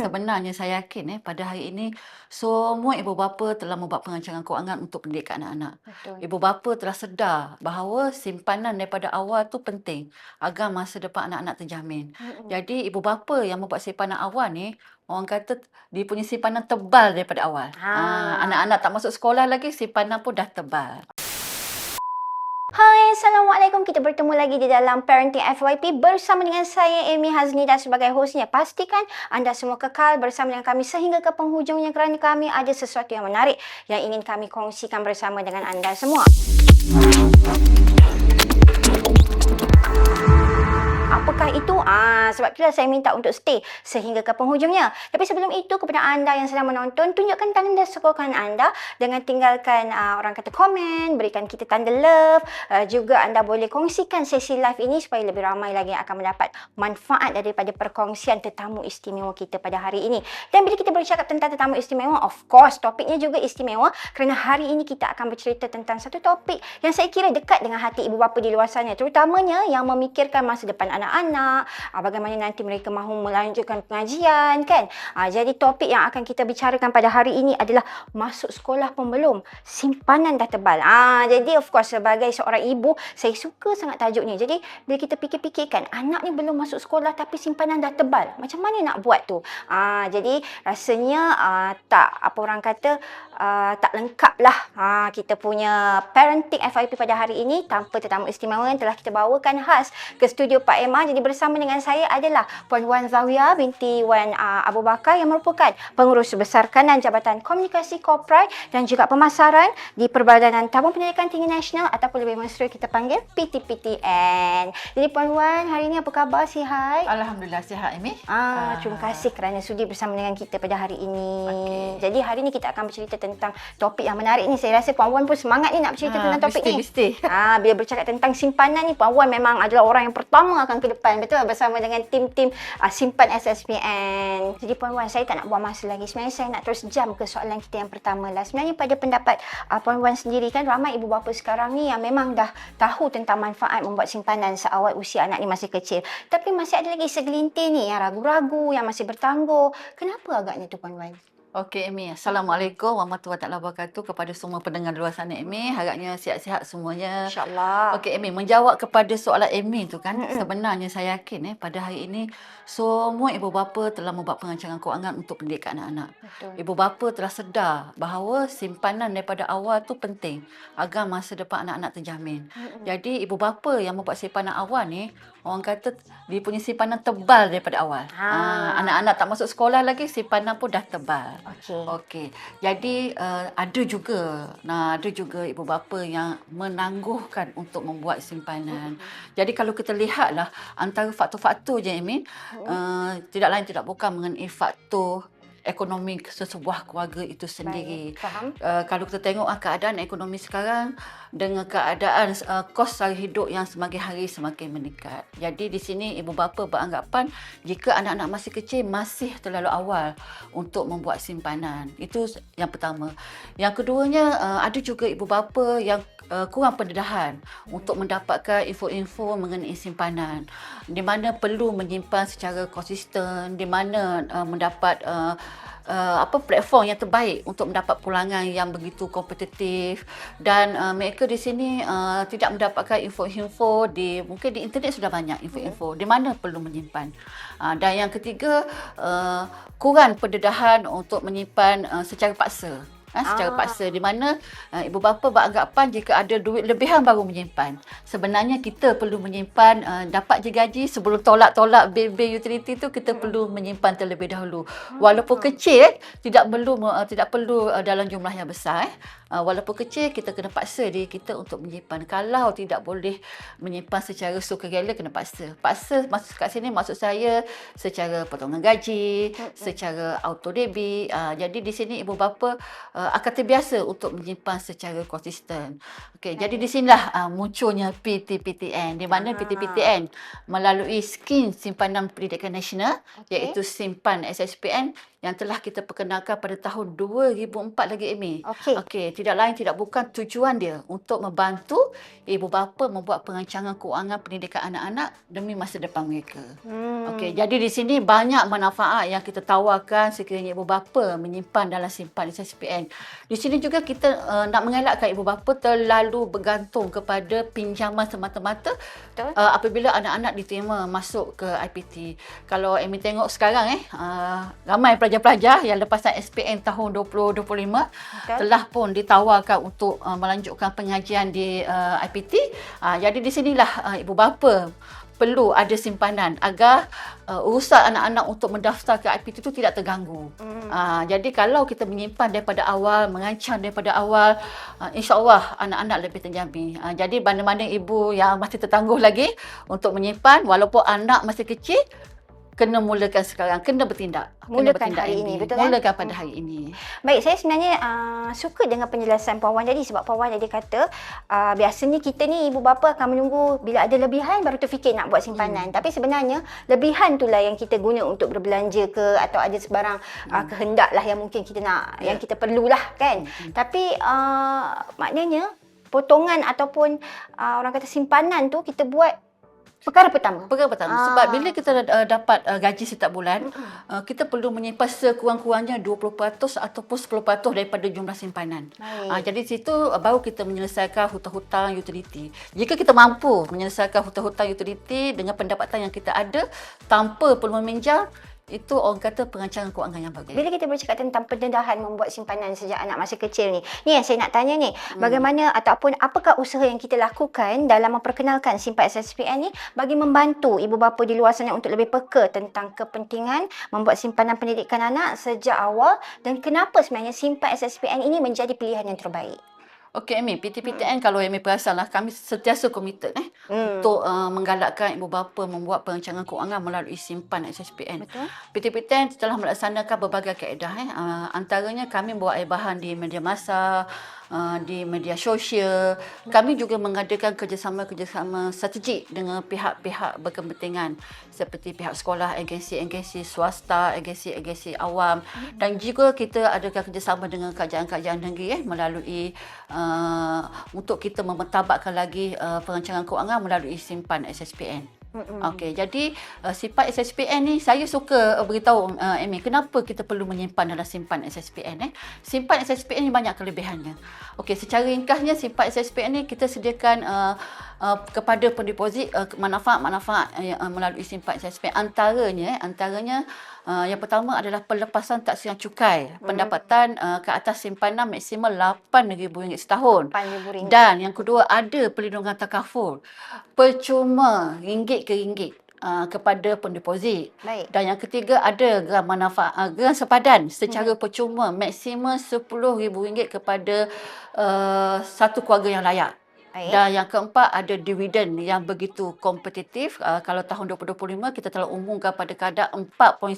Sebenarnya saya yakin pada hari ini semua ibu bapa telah membuat perancangan kewangan untuk pendidikan anak-anak. Betul. Ibu bapa telah sedar bahawa simpanan daripada awal tu penting agar masa depan anak-anak terjamin. Mm-mm. Jadi ibu bapa yang membuat simpanan awal ni, orang kata dia punya simpanan tebal daripada awal. Anak-anak tak masuk sekolah lagi simpanan pun dah tebal. Hai, Assalamualaikum. Kita bertemu lagi di dalam Parenting FYP bersama dengan saya, Amy Haznida sebagai hostnya. Pastikan anda semua kekal bersama dengan kami sehingga ke penghujungnya kerana kami ada sesuatu yang menarik yang ingin kami kongsikan bersama dengan anda semua. Apakah itu? Sebab itulah saya minta untuk stay sehingga ke penghujungnya. Tapi sebelum itu, kepada anda yang sedang menonton, tunjukkan tanda sokongan anda dengan tinggalkan orang kata komen, berikan kita tanda love. Juga anda boleh kongsikan sesi live ini supaya lebih ramai lagi yang akan mendapat manfaat daripada perkongsian tetamu istimewa kita pada hari ini. Dan bila kita bercakap tentang tetamu istimewa, of course topiknya juga istimewa kerana hari ini kita akan bercerita tentang satu topik yang saya kira dekat dengan hati ibu bapa di luar sana, terutamanya yang memikirkan masa depan anak-anak, bagaimana nanti mereka mahu melanjutkan pengajian kan. Jadi topik yang akan kita bicarakan pada hari ini adalah masuk sekolah pun belum, simpanan dah tebal. Jadi of course sebagai seorang ibu, saya suka sangat tajuk ni. Jadi bila kita fikir-fikirkan, anak ni belum masuk sekolah tapi simpanan dah tebal, macam mana nak buat tu? Jadi rasanya apa orang kata, tak lengkap lah kita punya Parenting FYP pada hari ini tanpa tetamu istimewa yang telah kita bawakan khas ke studio Pak Emma. Jadi bersama dengan saya adalah Puan Wan Zawia binti Wan Abu Bakar yang merupakan Pengurus Besar Kanan Jabatan Komunikasi Korporat dan juga Pemasaran di Perbadanan Tabung Pendidikan Tinggi Nasional ataupun lebih mesra kita panggil PTPTN. Jadi Puan Wan, hari ini apa khabar? Sihat? Alhamdulillah sihat, Amy. Terima kasih kerana sudi bersama dengan kita pada hari ini. Okey. Jadi hari ini kita akan bercerita tentang topik yang menarik ni. Saya rasa Puan Wan pun semangat ni nak bercerita tentang topik ni. Mesti. Bila bercakap tentang simpanan ni, Puan Wan memang adalah orang yang pertama akan ke depan, betul, bersama dengan tim-tim simpan SSPN. Jadi Puan Wan, saya tak nak buang masa lagi. Sebenarnya saya nak terus jam ke soalan kita yang pertama lah. Sebenarnya pada pendapat Puan Wan sendiri kan, ramai ibu bapa sekarang ni yang memang dah tahu tentang manfaat membuat simpanan seawal usia anak ni masih kecil. Tapi masih ada lagi segelintir ni yang ragu-ragu, yang masih bertangguh. Kenapa agaknya tu Puan Wan? Okey, Amy. Assalamualaikum warahmatullahi wabarakatuh kepada semua pendengar di luar sana, Amy. Harapnya sihat-sihat semuanya. InsyaAllah. Okey, Amy. Menjawab kepada soalan Amy tu kan, sebenarnya saya yakin pada hari ini semua ibu bapa telah membuat perancangan kewangan untuk pendidikan anak-anak. Betul. Ibu bapa telah sedar bahawa simpanan daripada awal tu penting agar masa depan anak-anak terjamin. Jadi ibu bapa yang membuat simpanan awal ni, orang kata dia punya simpanan tebal daripada awal. Anak-anak tak masuk sekolah lagi simpanan pun dah tebal. Okey. Jadi ada juga ibu bapa yang menangguhkan untuk membuat simpanan. Jadi kalau kita lihatlah antara faktor-faktor je, Amy, tidak lain tidak bukan mengenai faktor ekonomi sesebuah keluarga itu sendiri. Baik, faham. Kalau kita tengok keadaan ekonomi sekarang dengan keadaan kos sara hidup yang semakin hari semakin meningkat. Jadi di sini ibu bapa beranggapan jika anak-anak masih kecil masih terlalu awal untuk membuat simpanan. Itu yang pertama. Yang keduanya ada juga ibu bapa yang kurang pendedahan untuk mendapatkan info-info mengenai simpanan, di mana perlu menyimpan secara konsisten, di mana mendapat platform yang terbaik untuk mendapat pulangan yang begitu kompetitif, dan mereka di sini tidak mendapatkan info-info mungkin di internet sudah banyak info-info di mana perlu menyimpan. Dan yang ketiga, kurang pendedahan untuk menyimpan secara paksa. Secara paksa, di mana ibu bapa beranggapan jika ada duit lebihan baru menyimpan. Sebenarnya kita perlu menyimpan, dapat je gaji sebelum tolak-tolak bil-bil utility tu, kita perlu menyimpan terlebih dahulu. Walaupun kecil, tidak perlu dalam jumlah yang besar. Walaupun kecil, kita kena paksa diri kita untuk menyimpan. Kalau tidak boleh menyimpan secara sukarela, kena paksa. Paksa kat sini maksud saya secara potongan gaji, secara auto debit. Jadi di sini ibu bapa akan terbiasa untuk menyimpan secara konsisten. Okey, jadi di sinilah munculnya PTPTN, di mana PTPTN melalui skim simpanan pendidikan nasional, iaitu simpan SSPN yang telah kita perkenalkan pada tahun 2004 lagi, Amy. Okey. Okey, tidak lain tidak bukan tujuan dia untuk membantu ibu bapa membuat perancangan kewangan pendidikan anak-anak demi masa depan mereka. Okey, jadi di sini banyak manfaat yang kita tawarkan sekiranya ibu bapa menyimpan dalam simpan SSPN. Di sini juga kita nak mengelakkan ibu bapa terlalu bergantung kepada pinjaman semata-mata apabila anak-anak diterima masuk ke IPT. Kalau Amy tengok sekarang ramai pelajar-pelajar yang lepasan SPN tahun 2025 telah pun ditawarkan untuk melanjutkan pengajian di IPT. Jadi di sinilah ibu bapa perlu ada simpanan agar urusan anak-anak untuk mendaftar ke IPT itu tidak terganggu. Jadi kalau kita menyimpan daripada awal, merancang daripada awal, insya-Allah anak-anak lebih terjamin. Jadi mana-mana ibu yang masih tertangguh lagi untuk menyimpan walaupun anak masih kecil, kena mulakan sekarang, kena bertindak. Mulakan hari ini, betul kan? Mulakan pada hari ini. Baik, saya sebenarnya suka dengan penjelasan Puan Wan tadi sebab Puan Wan tadi kata biasanya kita ni ibu bapa akan menunggu bila ada lebihan baru terfikir nak buat simpanan. Tapi sebenarnya lebihan itulah yang kita guna untuk berbelanja ke atau ada sebarang kehendak lah yang mungkin kita nak, yang kita perlulah kan. Tapi maknanya potongan ataupun orang kata simpanan tu kita buat perkara pertama. Sebab bila kita dapat gaji setiap bulan, kita perlu menyimpan sekurang-kurangnya 20% ataupun 10% daripada jumlah simpanan. Jadi situ baru kita menyelesaikan hutang-hutang utility. Jika kita mampu menyelesaikan hutang-hutang utility dengan pendapatan yang kita ada tanpa perlu meminjam, itu orang kata perancangan kewangan yang bagus. Bila kita bercakap tentang pendedahan membuat simpanan sejak anak masih kecil ni yang saya nak tanya ni, bagaimana ataupun apakah usaha yang kita lakukan dalam memperkenalkan simpan SSPN ni bagi membantu ibu bapa di luar sana untuk lebih peka tentang kepentingan membuat simpanan pendidikan anak sejak awal dan kenapa sebenarnya simpan SSPN ini menjadi pilihan yang terbaik? Okey Amy, PTPTN kalau Amy perasan lah, kami sentiasa komited untuk menggalakkan ibu bapa membuat perancangan kewangan melalui simpan SSPN. Betul. PTPTN telah melaksanakan berbagai kaedah. Antaranya kami buat air bahan di media massa, di media sosial. Kami juga mengadakan kerjasama strategik dengan pihak-pihak berkepentingan seperti pihak sekolah, agensi-agensi swasta, agensi-agensi awam dan juga kita adakan kerjasama dengan kerajaan-kerajaan negeri melalui untuk kita mementabakkan lagi perancangan kewangan melalui simpan SSPN. Okey, jadi simpan SSPN ni saya suka beritahu Amy kenapa kita perlu menyimpan dalam simpan SSPN. Simpan SSPN ni banyak kelebihannya. Okey, secara ringkasnya simpan SSPN ni kita sediakan kepada pendeposit manfaat-manfaat melalui simpan SSPN. Antaranya yang pertama adalah pelepasan taksiran cukai. Pendapatan ke atas simpanan maksimal RM8,000 setahun. RM8,000. Dan yang kedua ada perlindungan takaful percuma ringgit ke ringgit kepada pendeposit. Baik. Dan yang ketiga ada geran manfaat geran sepadan secara percuma maksimum RM10,000 kepada satu keluarga yang layak. Baik. Dan yang keempat ada dividen yang begitu kompetitif. Kalau tahun 2025 kita telah umumkan pada kadar 4.1%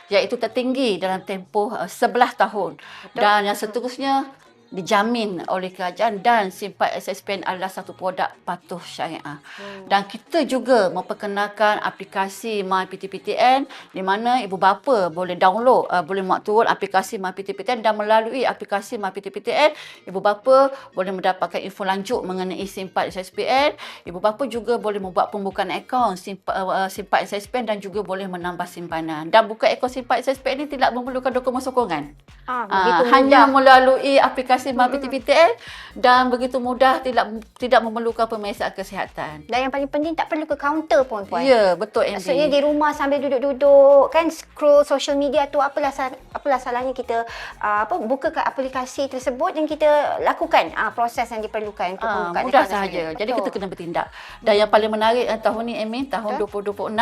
iaitu tertinggi dalam tempoh 11 tahun. Betul. Dan yang seterusnya dijamin oleh kerajaan dan simpan SSPN adalah satu produk patuh syariah. Dan kita juga memperkenalkan aplikasi MyPTPTN di mana ibu bapa boleh download, boleh muat turun aplikasi MyPTPTN dan melalui aplikasi MyPTPTN ibu bapa boleh mendapatkan info lanjut mengenai simpan SSPN. Ibu bapa juga boleh membuat pembukaan akaun simpan SSPN dan juga boleh menambah simpanan. Dan buka akaun simpan SSPN ini tidak memerlukan dokumen sokongan. Hanya melalui aplikasi MyPTPTN dan begitu mudah, tidak memerlukan pemeriksaan kesihatan. Dan yang paling penting tak perlu ke kaunter pun Puan. Ya, betul MD. Maksudnya di rumah sambil duduk-duduk kan scroll social media tu apalah salahnya kita buka ke aplikasi tersebut dan kita lakukan proses yang diperlukan untuk pembukaan mudah akaun sahaja. tersebut. Jadi kita kena bertindak. Dan yang paling menarik tahun ni Amy, tahun 2026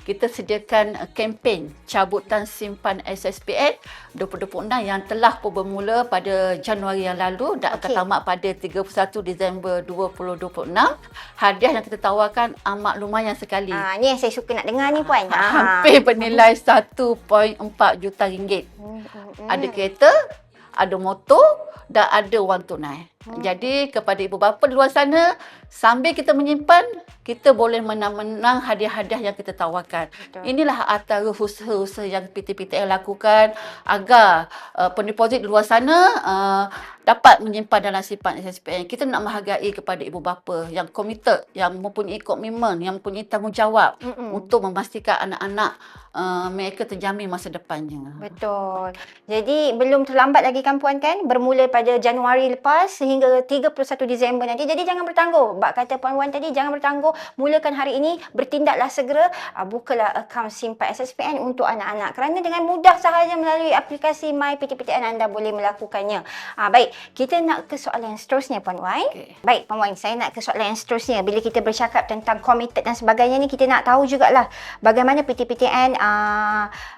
kita sediakan kempen cabutan simpan SSPN 2026 yang telah pun bermula pada Januari yang lalu dan akan tamat pada 31 Disember 2026. Hadiah yang kita tawarkan amat lumayan sekali. Ni yang saya suka nak dengar ni Puan. Hampir bernilai 1.4 juta ringgit. Ada kereta, ada motor dan ada wang tunai. Jadi kepada ibu bapa di luar sana, sambil kita menyimpan, kita boleh menang-menang hadiah-hadiah yang kita tawarkan. Betul. Inilah antara usaha-usaha yang PT-PTN lakukan agar pendeposit di luar sana dapat menyimpan dalam simpan SSPN. Kita nak menghargai kepada ibu bapa yang committed, yang mempunyai komitmen, yang mempunyai tanggungjawab untuk memastikan anak-anak mereka terjamin masa depannya. Betul. Jadi belum terlambat lagi kan Puan kan? Bermula pada Januari lepas sehingga 31 Disember nanti. Jadi jangan bertangguh. Bak kata Puan Wan tadi, jangan bertangguh. Mulakan hari ini, bertindaklah segera. Bukalah akaun simpan SSPN untuk anak-anak. Kerana dengan mudah sahaja melalui aplikasi My PT-PTN anda boleh melakukannya. Baik, kita nak ke soalan yang seterusnya Puan Wan. Okay. Baik Puan Wan, saya nak ke soalan yang seterusnya. Bila kita bercakap tentang committed dan sebagainya ni, kita nak tahu jugalah bagaimana PT-PTN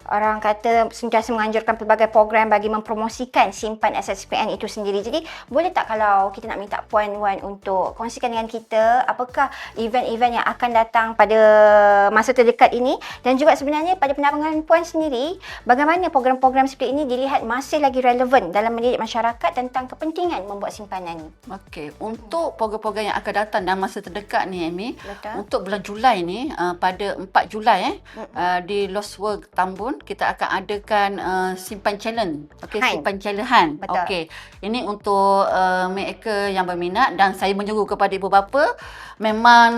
orang kata sentiasa menganjurkan pelbagai program bagi mempromosikan simpan SSPN itu sendiri. Jadi boleh tak kalau kita nak minta Puan Wan untuk kongsikan dengan kita apakah event-event yang akan datang pada masa terdekat ini, dan juga sebenarnya pada pandangan Puan sendiri, bagaimana program-program seperti ini dilihat masih lagi relevan dalam mendidik masyarakat tentang kepentingan membuat simpanan. Okey, untuk program-program yang akan datang dalam masa terdekat ni Amy, Betul. untuk bulan Julai ni pada 4 Julai di Lost World Tambun kita akan adakan simpan challenge. Okey, Han. simpan challenge Han. Betul. Okey. Ini untuk mereka yang berminat, dan saya menyeru kepada ibu bapa memang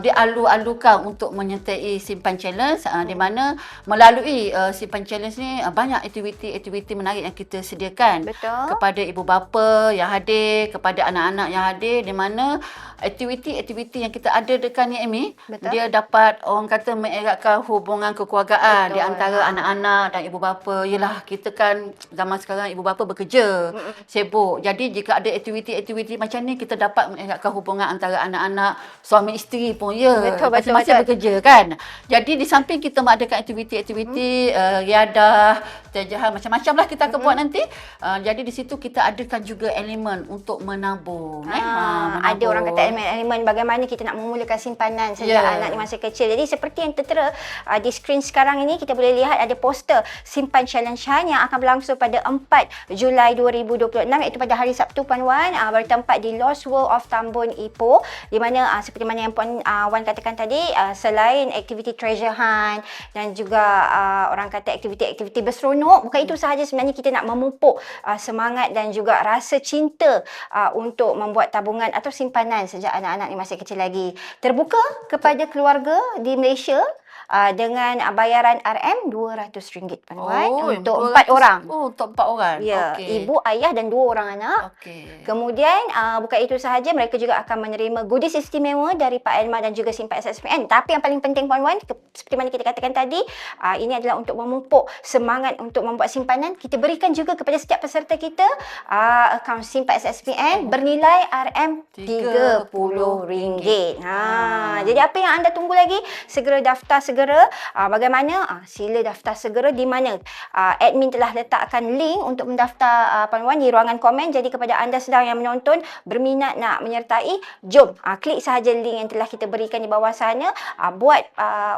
dialu-alukan untuk menyertai simpan challenge di mana melalui simpan challenge ni banyak aktiviti-aktiviti menarik yang kita sediakan. Betul. Kepada ibu bapa yang hadir, kepada anak-anak yang hadir, di mana aktiviti-aktiviti yang kita ada dekat ni Amy, Betul. dia dapat orang kata mengeratkan hubungan kekeluargaan di Betul. antara anak-anak dan ibu bapa. Yelah, kita kan zaman sekarang ibu bapa bekerja, sibuk. Jadi jika ada aktiviti-aktiviti macam ni, kita dapat mengeratkan hubungan antara anak-anak, suami isteri pun Betul, betul, masing-masing betul. bekerja kan. Jadi di samping kita mengadakan aktiviti-aktiviti riadah, terjahan, macam-macam lah kita akan buat nanti. Jadi di situ kita adakan juga elemen untuk menabung. Ada orang kata elemen bagaimana kita nak memulakan simpanan sejak anak ni masih kecil. Jadi seperti yang tertera di skrin sekarang ini, kita boleh lihat ada poster simpan challenge Han yang akan berlangsung pada 4 Julai 2026, iaitu pada hari Sabtu Puan Wan, bertempat di Lost World of Tambun Ipoh, di mana seperti mana yang Puan Wan katakan tadi, selain aktiviti treasure hunt dan juga orang kata aktiviti-aktiviti berseronok, bukan itu sahaja, sebenarnya kita nak memupuk semangat dan juga rasa cinta untuk membuat tabungan atau simpanan sejak anak-anak ni masih kecil lagi. Terbuka kepada keluarga di Malaysia dengan bayaran RM200 Puan Wan untuk 4 orang. Oh, untuk 4 orang. Ya, Okey. ibu, ayah dan 2 orang anak. Okey. Kemudian bukan itu sahaja, mereka juga akan menerima goodies istimewa dari Pak Elma dan juga simpan SSPN. Tapi yang paling penting Puan Wan, seperti mana kita katakan tadi, ini adalah untuk memupuk semangat untuk membuat simpanan. Kita berikan juga kepada setiap peserta kita akaun simpan SSPN bernilai RM30. Jadi apa yang anda tunggu lagi? Segera daftar segera. Bagaimana? Sila daftar segera, di mana admin telah letakkan link untuk mendaftar Puan Wan di ruangan komen. Jadi kepada anda sedang yang menonton berminat nak menyertai, jom klik sahaja link yang telah kita berikan di bawah sana, buat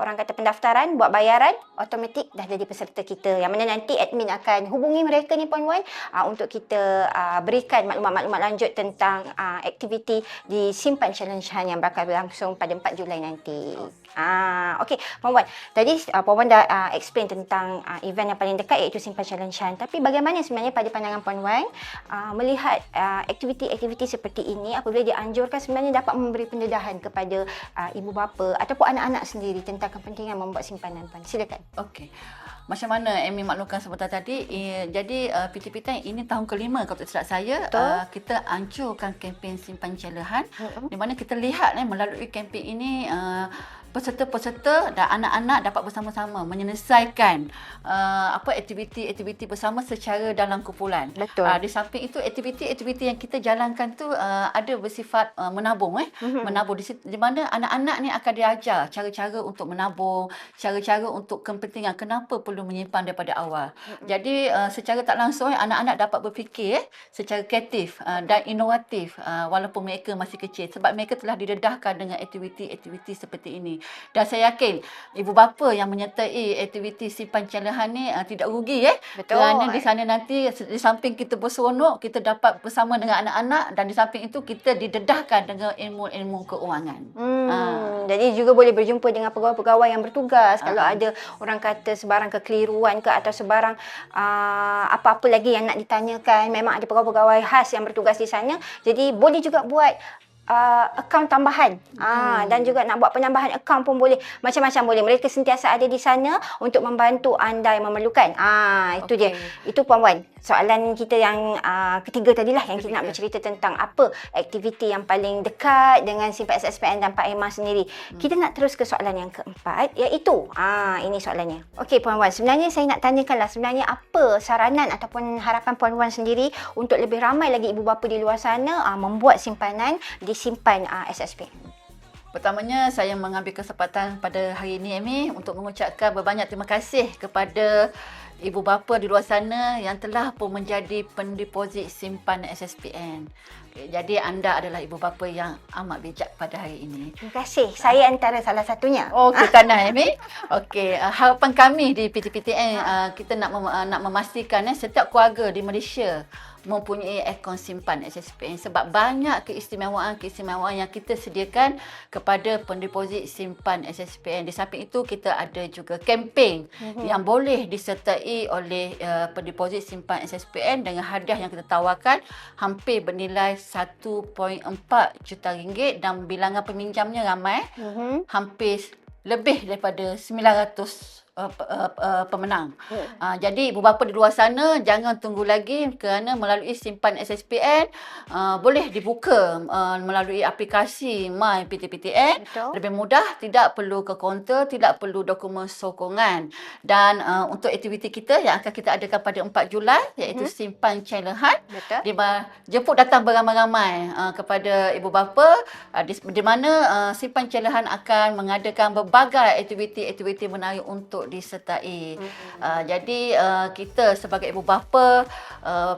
orang kata pendaftaran, buat bayaran, automatik dah jadi peserta kita, yang mana nanti admin akan hubungi mereka ni Puan Wan untuk kita berikan maklumat-maklumat lanjut tentang aktiviti di simpan challenge Han yang bakal berlangsung pada 4 Julai nanti. Okey, Puan Wan, tadi Puan Wan dah explain tentang event yang paling dekat, iaitu simpan challenge Han. Tapi bagaimana sebenarnya pada pandangan Puan Wan melihat aktiviti-aktiviti seperti ini apabila dianjurkan sebenarnya dapat memberi pendedahan kepada ibu bapa ataupun anak-anak sendiri tentang kepentingan membuat simpanan Puan? Silakan. Okey. Macam mana Amy maklumkan sebentar tadi, jadi PT-PTN ini tahun kelima kalau tak silap saya, kita anjurkan kempen simpan celahan, di mana kita lihat melalui kempen ini peserta-peserta dan anak-anak dapat bersama-sama menyelesaikan aktiviti-aktiviti bersama secara dalam kumpulan. Betul. Di samping itu, aktiviti-aktiviti yang kita jalankan tu ada bersifat menabung menabung di mana anak-anak ni akan diajar cara-cara untuk menabung, cara-cara untuk kepentingan kenapa perlu menyimpan daripada awal. Jadi secara tak langsung anak-anak dapat berfikir secara kreatif dan inovatif walaupun mereka masih kecil, sebab mereka telah didedahkan dengan aktiviti-aktiviti seperti ini. Dan saya yakin ibu bapa yang menyertai aktiviti simpan cellahan ni tidak rugi Betul. kerana di sana nanti di samping kita berseronok, kita dapat bersama dengan anak-anak, dan di samping itu kita didedahkan dengan ilmu-ilmu keuangan. Jadi juga boleh berjumpa dengan pegawai-pegawai yang bertugas. Kalau ada orang kata sebarang kekeliruan ke atau sebarang apa-apa lagi yang nak ditanyakan, memang ada pegawai-pegawai khas yang bertugas di sana. Jadi boleh juga buat akaun tambahan dan juga nak buat penambahan akaun pun boleh, macam-macam boleh. Mereka sentiasa ada di sana untuk membantu anda yang memerlukan. Itu dia. Itu Puan Wan, soalan kita yang ketiga tadilah yang kita nak bercerita tentang apa aktiviti yang paling dekat dengan Simpan SSPN dan Pak Emma sendiri. Kita nak terus ke soalan yang keempat, iaitu ini soalannya. Okey Puan Wan, sebenarnya saya nak tanyakanlah, sebenarnya apa saranan ataupun harapan Puan Wan sendiri untuk lebih ramai lagi ibu bapa di luar sana membuat simpanan di Simpan SSPN? Pertamanya, saya mengambil kesempatan pada hari ini, Amy, untuk mengucapkan berbanyak terima kasih kepada ibu bapa di luar sana yang telah pun menjadi pendeposit simpan SSPN. Jadi anda adalah ibu bapa yang amat bijak pada hari ini. Terima kasih. Saya antara salah satunya. Okey, Tanah, Amy. Okey, harapan kami di PTPTN, kita nak memastikan setiap keluarga di Malaysia mempunyai akaun simpan SSPN, sebab banyak keistimewaan yang kita sediakan kepada pendeposit simpan SSPN. Di samping itu, kita ada juga kempen yang boleh disertai oleh pendeposit simpan SSPN dengan hadiah yang kita tawarkan hampir bernilai 1.4 juta ringgit dan bilangan peminjamnya ramai, hampir lebih daripada 900 pemenang. Jadi ibu bapa di luar sana jangan tunggu lagi, kerana melalui simpan SSPN boleh dibuka melalui aplikasi My PTPTN. Lebih mudah, tidak perlu ke kaunter, tidak perlu dokumen sokongan. Dan untuk aktiviti kita yang akan kita adakan pada 4 Julai iaitu simpan cellahan, jemput datang beramai-ramai kepada ibu bapa di mana simpan cellahan akan mengadakan berbagai aktiviti menarik untuk disertai. Jadi kita sebagai ibu bapa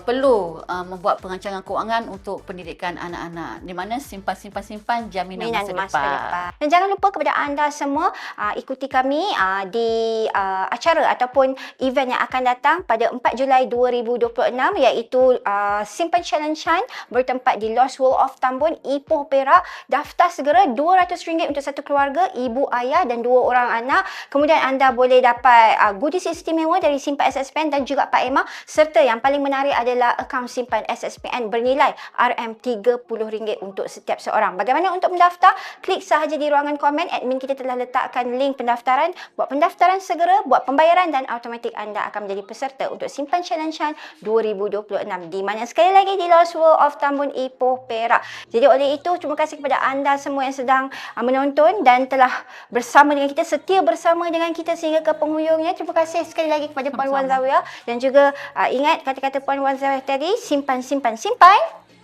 perlu membuat perancangan kewangan untuk pendidikan anak-anak, di mana simpan jaminan masa depan. Dan jangan lupa kepada anda semua ikuti kami di acara ataupun event yang akan datang pada 4 Julai 2026, iaitu Simpan Challenge bertempat di Lost World of Tambun, Ipoh, Perak. Daftar segera, RM200 untuk satu keluarga, ibu, ayah dan 2 orang anak. Kemudian anda boleh dapat goodies istimewa dari Simpan SSPN dan juga Pak Emma, serta yang paling menarik adalah akaun Simpan SSPN bernilai RM30 untuk setiap seorang. Bagaimana untuk mendaftar? Klik sahaja di ruangan komen. Admin kita telah letakkan link pendaftaran. Buat pendaftaran segera, buat pembayaran dan automatik anda akan menjadi peserta untuk Simpan Challenge 2026, di mana sekali lagi di Lost World of Tambun, Ipoh, Perak. Jadi oleh itu, terima kasih kepada anda semua yang sedang menonton dan telah bersama dengan kita, setia bersama dengan kita sehingga ke penghujungnya. Terima kasih sekali lagi kepada Puan Wan Zawiah, dan juga ingat kata-kata Puan Wan Zawiah tadi, simpan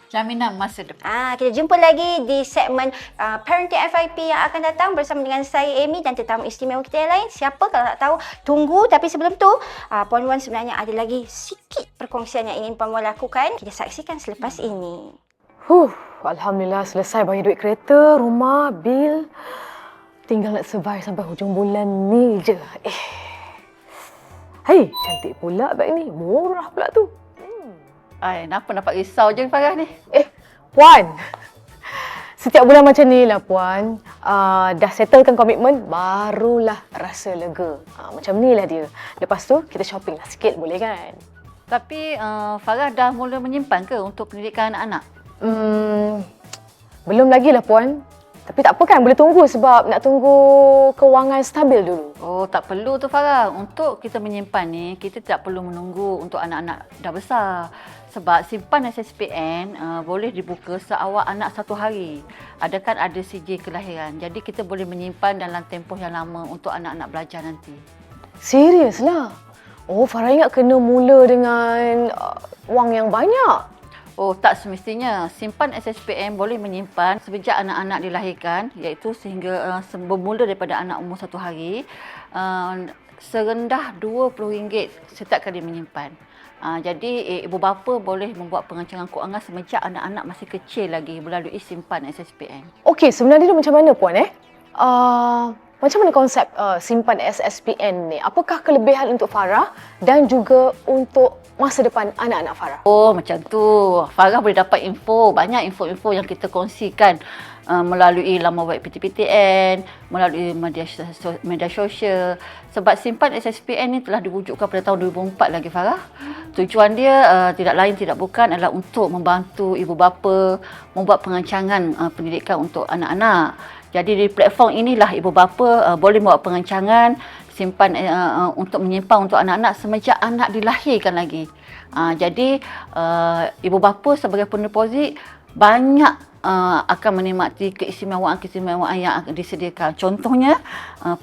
jaminan masa depan. Kita jumpa lagi di segmen Parenting FIP yang akan datang bersama dengan saya, Amy, dan tetamu istimewa kita yang lain. Siapa kalau tak tahu, tunggu. Tapi sebelum tu, Puan Wan sebenarnya ada lagi sikit perkongsian yang ingin Puan Wan lakukan. Kita saksikan selepas ini. Alhamdulillah selesai bayar duit kereta, rumah, bil. Tinggal nak survive sampai hujung bulan ni je. Hei, cantik pula beg ni. Murah pula tu. Kenapa dapat risau je Farah ni? Puan. Setiap bulan macam ni lah Puan. Dah settlekan komitmen, barulah rasa lega. Macam ni lah dia. Lepas tu, kita shopping lah sikit, boleh kan? Tapi Farah dah mula menyimpan ke untuk pendidikan anak-anak? Belum lagi lah Puan. Tapi tak apa kan, boleh tunggu sebab nak tunggu kewangan stabil dulu. Tak perlu tu Farah. Untuk kita menyimpan ni, kita tak perlu menunggu untuk anak-anak dah besar. Sebab simpan SSPN boleh dibuka seawal anak 1 hari. Kan ada CJ kelahiran. Jadi kita boleh menyimpan dalam tempoh yang lama untuk anak-anak belajar nanti. Serius lah? Farah ingat kena mula dengan wang yang banyak. Tak semestinya. Simpan SSPN boleh menyimpan sejak anak-anak dilahirkan, iaitu sehingga bermula daripada anak umur 1 hari, serendah RM20 setiap kali menyimpan. Jadi ibu bapa boleh membuat perancangan kewangan semenjak anak-anak masih kecil lagi melalui simpan SSPN. Okey, sebenarnya dia macam mana Puan? Macam mana konsep simpan SSPN ni? Apakah kelebihan untuk Farah dan juga untuk masa depan anak-anak Farah? Oh, macam tu. Farah boleh dapat banyak info-info yang kita kongsikan melalui laman web PTPTN, melalui media sosial. Sebab simpan SSPN ni telah diwujudkan pada tahun 2004 lagi, Farah. Tujuan dia tidak lain tidak bukan adalah untuk membantu ibu bapa membuat perancangan pendidikan untuk anak-anak. Jadi di platform inilah ibu bapa boleh membuat perancangan simpan untuk menyimpan untuk anak-anak semenjak anak dilahirkan lagi. Jadi ibu bapa sebagai pendeposit banyak akan menikmati keistimewaan-keistimewaan yang disediakan. Contohnya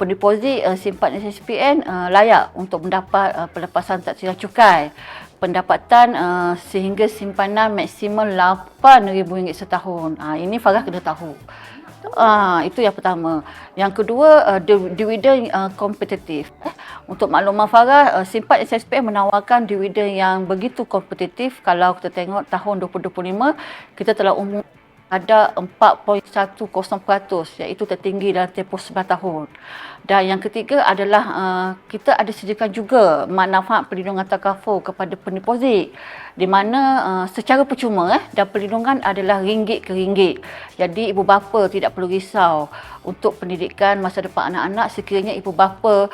pendeposit simpan SSPN layak untuk mendapat pelepasan tak kira cukai. Pendapatan sehingga simpanan maksimum RM8,000 setahun. Ini Farah kena tahu. Itu yang pertama. Yang kedua, dividen kompetitif. Untuk makluman Farah, simpan SSPN menawarkan dividen yang begitu kompetitif. Kalau kita tengok tahun 2025, kita telah ada 4.10%, iaitu tertinggi dalam tempoh 9 tahun. Dan yang ketiga adalah kita ada sediakan juga manfaat perlindungan takaful kepada pendeposit, di mana secara percuma dan perlindungan adalah ringgit ke ringgit. Jadi ibu bapa tidak perlu risau untuk pendidikan masa depan anak-anak sekiranya ibu bapa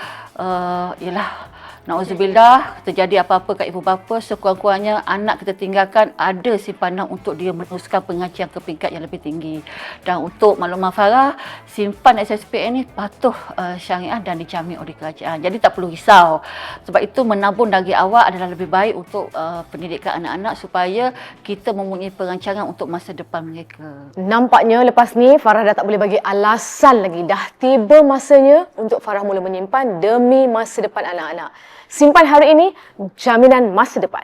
na'udzubillah terjadi apa-apa kat ibu bapa, sekurang-kurangnya anak kita tinggalkan ada simpanan untuk dia meneruskan pengajian ke peringkat yang lebih tinggi. Dan untuk makluman Farah, simpan SSPN ni patuh syariah dan dijamin oleh kerajaan. Jadi tak perlu risau. Sebab itu menabung dari awal adalah lebih baik untuk pendidikan anak-anak supaya kita mempunyai perancangan untuk masa depan mereka. Nampaknya lepas ni Farah dah tak boleh bagi alasan lagi. Dah tiba masanya untuk Farah mula menyimpan demi masa depan anak-anak. Simpan hari ini, jaminan masa depan.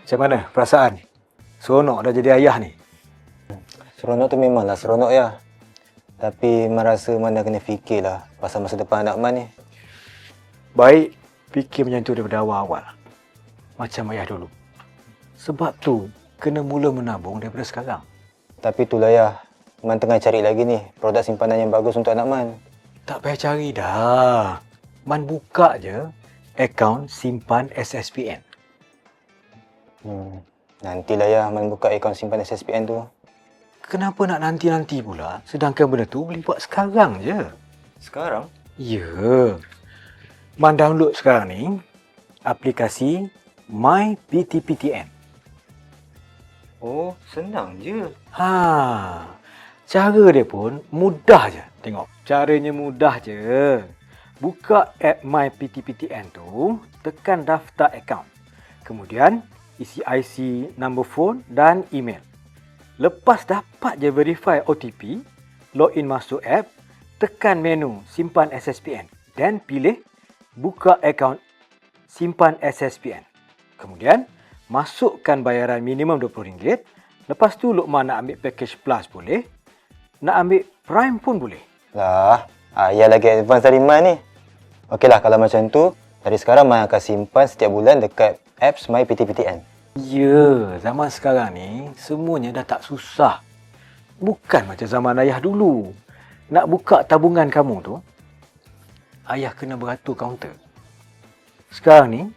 Macam mana perasaan? Seronok dah jadi ayah ni. Seronok tu memanglah seronok ya. Tapi Man rasa Man dah kena fikirlah pasal masa depan anak Man ni. Baik fikir macam tu daripada awal-awal. Macam ayah dulu. Sebab tu kena mula menabung daripada sekarang. Tapi itulah ya, Man tengah cari lagi ni produk simpanan yang bagus untuk anak Man. Tak payah cari dah. Man buka je akaun simpan SSPN. Nantilah ya Man buka akaun simpan SSPN tu. Kenapa nak nanti-nanti pula? Sedangkan benda tu boleh buat sekarang je. Sekarang? Ya. Man download sekarang ni aplikasi MyPTPTN. Oh, senang je. Cara dia pun mudah je. Tengok, caranya mudah je. Buka app MyPTPTN tu, tekan daftar akaun. Kemudian, isi IC, nombor phone dan email. Lepas dapat je verify OTP, login masuk app, tekan menu simpan SSPN dan pilih buka akaun simpan SSPN. Kemudian, masukkan bayaran minimum RM20. Lepas tu, Luqman nak ambil package plus boleh. Nak ambil Prime pun boleh. Lah, ayah lagi advance dari Man ni. Okeylah kalau macam tu, dari sekarang Man akan simpan setiap bulan dekat apps MyPTPTN. Ya, zaman sekarang ni semuanya dah tak susah. Bukan macam zaman ayah dulu. Nak buka tabungan kamu tu, ayah kena beratur kaunter. Sekarang ni,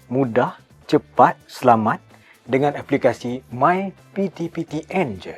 mudah, cepat, selamat dengan aplikasi MyPTPTN je.